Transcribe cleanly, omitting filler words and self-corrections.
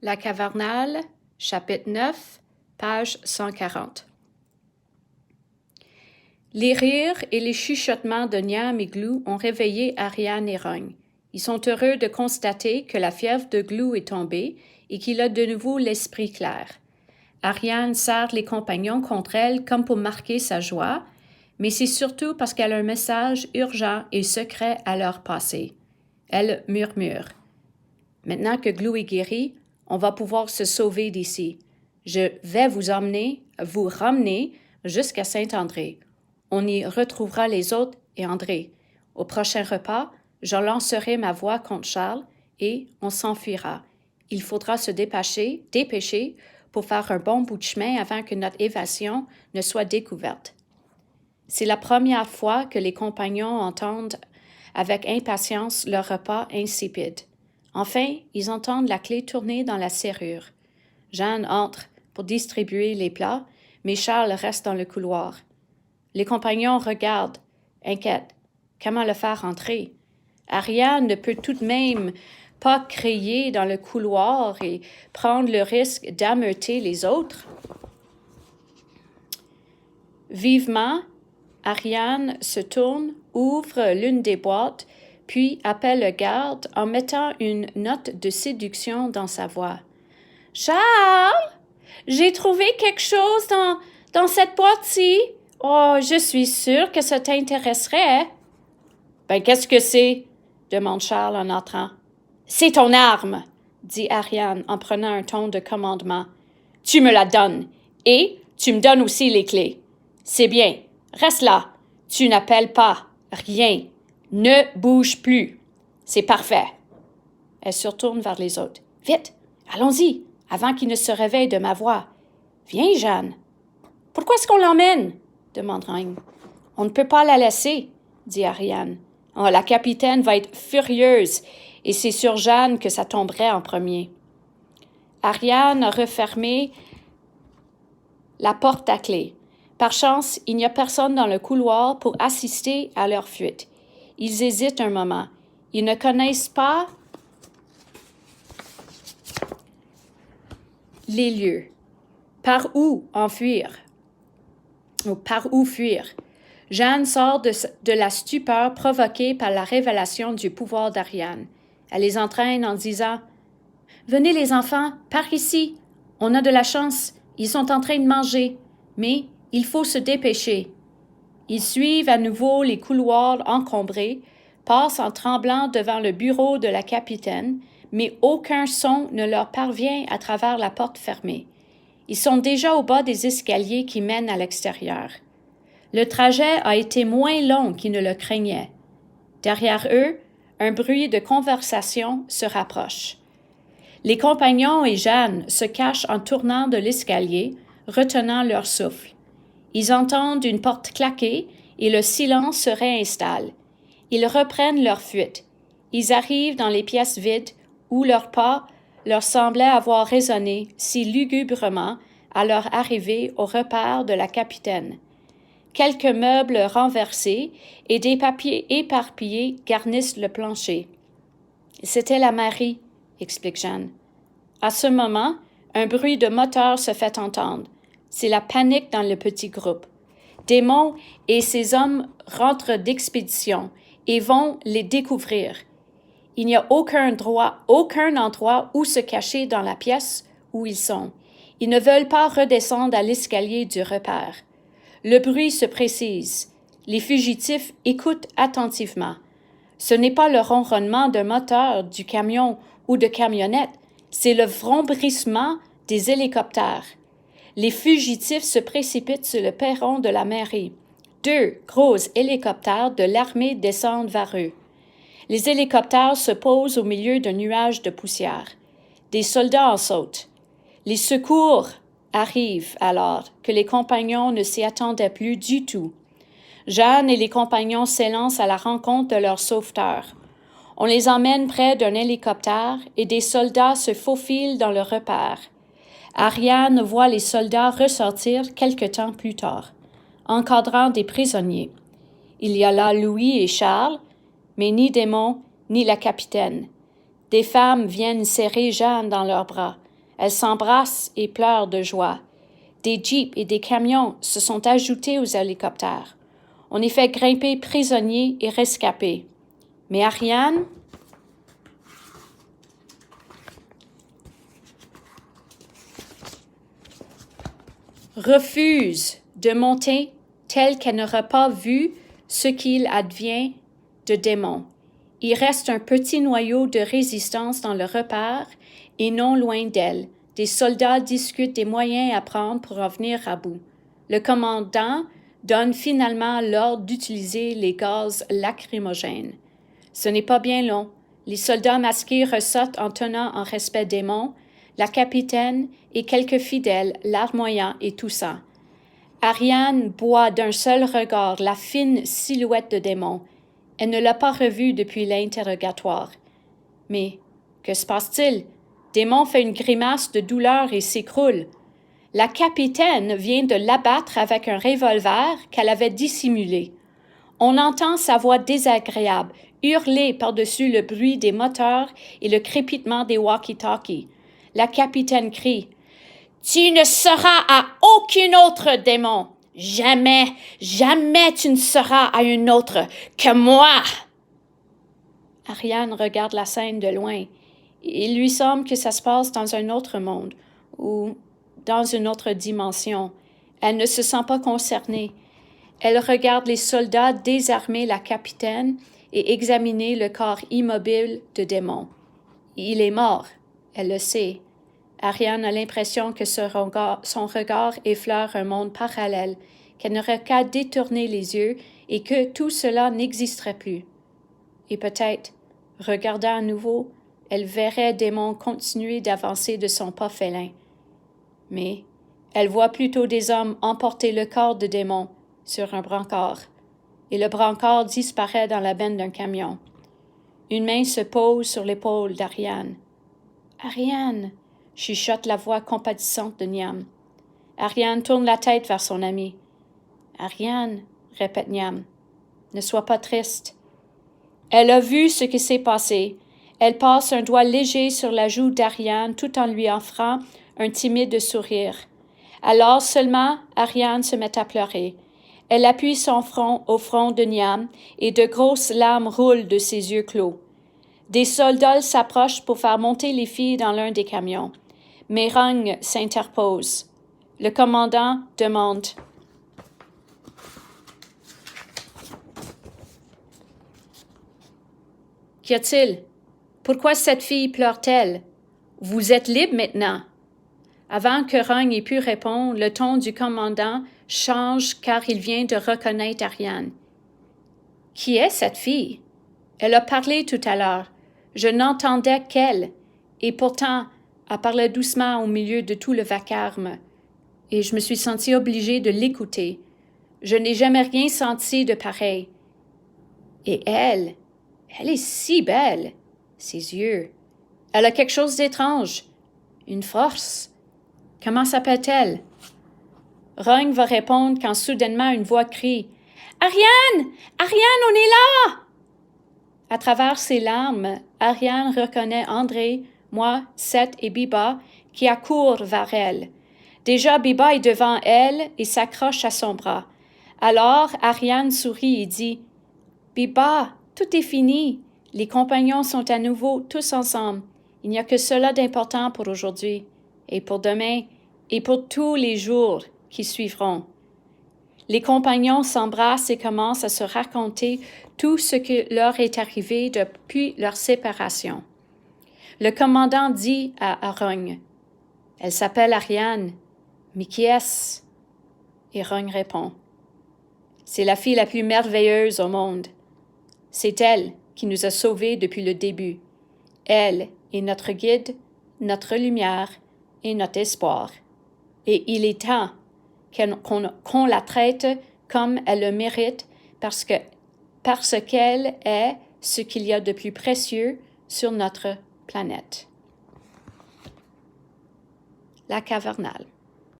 La Cavernale, chapitre 9, page 140. Les rires et les chuchotements de Niam et Glou ont réveillé Ariane et Rogne. Ils sont heureux de constater que la fièvre de Glou est tombée et qu'il a de nouveau l'esprit clair. Ariane serre les compagnons contre elle comme pour marquer sa joie, mais c'est surtout parce qu'elle a un message urgent et secret à leur passer. Elle murmure. « Maintenant que Glou est guéri, on va pouvoir se sauver d'ici. Je vais vous ramener jusqu'à Saint-André. On y retrouvera les autres et André. Au prochain repas, je lancerai ma voix contre Charles et on s'enfuira. Il faudra se dépêcher pour faire un bon bout de chemin avant que notre évasion ne soit découverte. » C'est la première fois que les compagnons entendent avec impatience leur repas insipide. Enfin, ils entendent la clé tourner dans la serrure. Jeanne entre pour distribuer les plats, mais Charles reste dans le couloir. Les compagnons regardent, inquiets. Comment le faire entrer? Ariane ne peut tout de même pas crier dans le couloir et prendre le risque d'ameuter les autres. Vivement, Ariane se tourne, ouvre l'une des boîtes, puis appelle le garde en mettant une note de séduction dans sa voix. « Charles, j'ai trouvé quelque chose dans cette boîte-ci. Oh, je suis sûre que ça t'intéresserait. »« Ben, qu'est-ce que c'est? » demande Charles en entrant. « C'est ton arme, » dit Ariane en prenant un ton de commandement. « Tu me la donnes, et tu me donnes aussi les clés. C'est bien, reste là. Tu n'appelles pas, rien. Ne bouge plus. C'est parfait. » Elle se retourne vers les autres. « Vite, allons-y, avant qu'il ne se réveille de ma voix. Viens, Jeanne. »« Pourquoi est-ce qu'on l'emmène? » demande Rogne. « On ne peut pas la laisser, » dit Ariane. « Oh, la capitaine va être furieuse, et c'est sur Jeanne que ça tomberait en premier. » Ariane a refermé la porte à clé. Par chance, il n'y a personne dans le couloir pour assister à leur fuite. Ils hésitent un moment. Ils ne connaissent pas les lieux. Par où enfuir? Ou par où fuir? Jeanne sort de la stupeur provoquée par la révélation du pouvoir d'Ariane. Elle les entraîne en disant « Venez les enfants, par ici. On a de la chance. Ils sont en train de manger. Mais il faut se dépêcher. » Ils suivent à nouveau les couloirs encombrés, passent en tremblant devant le bureau de la capitaine, mais aucun son ne leur parvient à travers la porte fermée. Ils sont déjà au bas des escaliers qui mènent à l'extérieur. Le trajet a été moins long qu'ils ne le craignaient. Derrière eux, un bruit de conversation se rapproche. Les compagnons et Jeanne se cachent en tournant de l'escalier, retenant leur souffle. Ils entendent une porte claquer et le silence se réinstalle. Ils reprennent leur fuite. Ils arrivent dans les pièces vides où leurs pas leur semblaient avoir résonné si lugubrement à leur arrivée au repère de la capitaine. Quelques meubles renversés et des papiers éparpillés garnissent le plancher. « C'était la Marie », explique Jeanne. À ce moment, un bruit de moteur se fait entendre. C'est la panique dans le petit groupe. Démon et ses hommes rentrent d'expédition et vont les découvrir. Il n'y a aucun endroit où se cacher dans la pièce où ils sont. Ils ne veulent pas redescendre à l'escalier du repère. Le bruit se précise. Les fugitifs écoutent attentivement. Ce n'est pas le ronronnement d'un moteur, du camion ou de camionnette, c'est le vrombrissement des hélicoptères. Les fugitifs se précipitent sur le perron de la mairie. 2 gros hélicoptères de l'armée descendent vers eux. Les hélicoptères se posent au milieu d'un nuage de poussière. Des soldats en sautent. Les secours arrivent alors que les compagnons ne s'y attendaient plus du tout. Jeanne et les compagnons s'élancent à la rencontre de leurs sauveteurs. On les emmène près d'un hélicoptère et des soldats se faufilent dans le repère. Ariane voit les soldats ressortir quelque temps plus tard, encadrant des prisonniers. Il y a là Louis et Charles, mais ni Démon ni la capitaine. Des femmes viennent serrer Jeanne dans leurs bras. Elles s'embrassent et pleurent de joie. Des jeeps et des camions se sont ajoutés aux hélicoptères. On est fait grimper prisonniers et rescapés. Mais Ariane refuse de monter telle qu'elle n'aura pas vu ce qu'il advient de démons. Il reste un petit noyau de résistance dans le repère et non loin d'elle. Des soldats discutent des moyens à prendre pour en venir à bout. Le commandant donne finalement l'ordre d'utiliser les gaz lacrymogènes. Ce n'est pas bien long. Les soldats masqués ressortent en tenant en respect Démon, la capitaine et quelques fidèles, larmoyant et toussant. Ariane boit d'un seul regard la fine silhouette de Démon. Elle ne l'a pas revu depuis l'interrogatoire. Mais que se passe-t-il? Démon fait une grimace de douleur et s'écroule. La capitaine vient de l'abattre avec un revolver qu'elle avait dissimulé. On entend sa voix désagréable hurler par-dessus le bruit des moteurs et le crépitement des walkie-talkies. La capitaine crie « Tu ne seras à aucun autre démon! Jamais, jamais tu ne seras à un autre que moi! » Ariane regarde la scène de loin. Il lui semble que ça se passe dans un autre monde ou dans une autre dimension. Elle ne se sent pas concernée. Elle regarde les soldats désarmer la capitaine et examiner le corps immobile de Démon. Il est mort, elle le sait. Ariane a l'impression que son regard effleure un monde parallèle, qu'elle n'aurait qu'à détourner les yeux et que tout cela n'existerait plus. Et peut-être, regardant à nouveau, elle verrait Démon continuer d'avancer de son pas félin. Mais elle voit plutôt des hommes emporter le corps de Démon sur un brancard, et le brancard disparaît dans la benne d'un camion. Une main se pose sur l'épaule d'Ariane. « Ariane !» chuchote la voix compatissante de Niam. Ariane tourne la tête vers son ami. « Ariane !» répète Niam. « Ne sois pas triste. » Elle a vu ce qui s'est passé. Elle passe un doigt léger sur la joue d'Ariane tout en lui offrant un timide sourire. Alors seulement, Ariane se met à pleurer. Elle appuie son front au front de Niam et de grosses larmes roulent de ses yeux clos. Des soldats s'approchent pour faire monter les filles dans l'un des camions. Mais Rung s'interpose. Le commandant demande « Qu'y a-t-il? Pourquoi cette fille pleure-t-elle? Vous êtes libre maintenant. » Avant que Rung ait pu répondre, le ton du commandant change car il vient de reconnaître Ariane. « Qui est cette fille? Elle a parlé tout à l'heure. Je n'entendais qu'elle, et pourtant, elle parlait doucement au milieu de tout le vacarme, et je me suis sentie obligée de l'écouter. Je n'ai jamais rien senti de pareil. Et elle est si belle, ses yeux. Elle a quelque chose d'étrange, une force. Comment s'appelle-t-elle? » Rung va répondre quand soudainement une voix crie « Ariane! Ariane, on est là! » À travers ses larmes, Ariane reconnaît André, moi, Seth et Biba qui accourent vers elle. Déjà, Biba est devant elle et s'accroche à son bras. Alors, Ariane sourit et dit « Biba, tout est fini. Les compagnons sont à nouveau tous ensemble. Il n'y a que cela d'important pour aujourd'hui, et pour demain, et pour tous les jours qui suivront. » Les compagnons s'embrassent et commencent à se raconter tout ce qui leur est arrivé depuis leur séparation. Le commandant dit à Rung « Elle s'appelle Ariane, mais qui est-ce? » Et Rung répond « C'est la fille la plus merveilleuse au monde. C'est elle qui nous a sauvés depuis le début. Elle est notre guide, notre lumière et notre espoir. Et il est temps qu'on la traite comme elle le mérite parce qu'elle est ce qu'il y a de plus précieux sur notre planète. La cavernale.